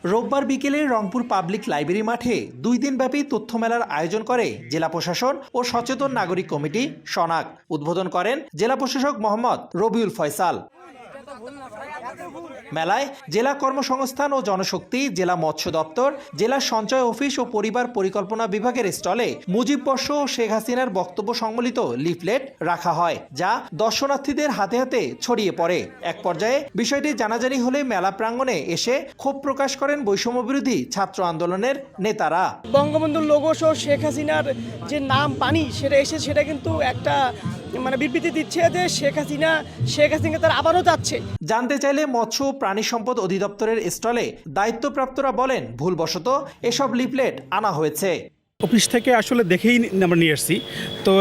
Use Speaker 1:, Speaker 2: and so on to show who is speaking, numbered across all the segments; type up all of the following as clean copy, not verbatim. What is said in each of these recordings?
Speaker 1: রোববার বিকেলে Rangpur public library মাঠে 2 দিনব্যাপী তথ্য মেলার আয়োজন করে জেলা প্রশাসন ও সচেতন নাগরিক কমিটি সনাক। উদ্বোধন করেন জেলা প্রশাসক মোহাম্মদ রবিউল ফয়সাল। মেলায় জেলা কর্মসংস্থান ও জনশক্তি, জেলা মৎস্য দপ্তর, জেলা সঞ্চয় অফিস ও পরিবার পরিকল্পনা বিভাগের স্টলে মুজিব বর্ষ ও শেখ হাসিনার বক্তব্য সম্বলিত লিফলেট রাখা হয়, যা দর্শনার্থীদের হাতে হাতে ছড়িয়ে পড়ে। এক পর্যায়ে বিষয়টি জানাজানি হলে মেলা প্রাঙ্গণে এসে ক্ষোভ প্রকাশ করেন বৈষম্য বিরোধী ছাত্র আন্দোলনের নেতারা।
Speaker 2: বঙ্গবন্ধুর লোগো সহ শেখ হাসিনার যে নাম পানি সেটা কিন্তু একটা বিবৃতি দিচ্ছে যে শেখ হাসিনা তার আবারও যাচ্ছে।
Speaker 1: জানতে চাইলে মৎস্য ও প্রাণী সম্পদ অধিদপ্তরের স্টলে দায়িত্বপ্রাপ্তরা বলেন ভুলবশত এসব লিফলেট আনা হয়েছে।
Speaker 3: অফিস থেকে আসলে দেখেই আমরা নিয়ে এসেছি, তো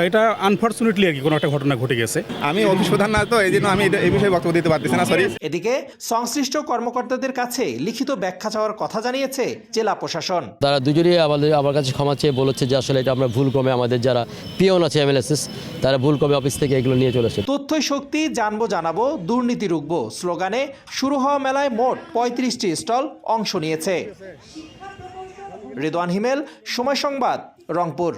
Speaker 3: এটা আনফরচুনেটলি আর কি কোনো একটা ঘটনা ঘটে গেছে।
Speaker 4: আমি অফিস প্রধান না, তো এই জন্য আমি এই বিষয়ে বক্তব্য দিতে পারতেছি না, সরি।
Speaker 1: এদিকে সংশ্লিষ্ট কর্মকর্তাদের কাছে লিখিত ব্যাখ্যা চাওয়ার কথা জানিয়েছে জেলা প্রশাসন।
Speaker 5: তারা দুজনেই আমার কাছে ক্ষমা চেয়ে বলেছে যে আসলে এটা আমরা ভুলক্রমে আমাদের যারা পিয়ন আছে এমএলএসএস তারা ভুলক্রমে অফিস থেকে এগুলো নিয়ে চলেছে।
Speaker 1: তথ্যই শক্তি, জানবো জানাবো, দুর্নীতি রুখবো স্লোগানে শুরু হওয়া মেলায় মোট 35টি স্টল অংশ নিয়েছে। রিদওয়ান হিমেল, সময় সংবাদ, রংপুর।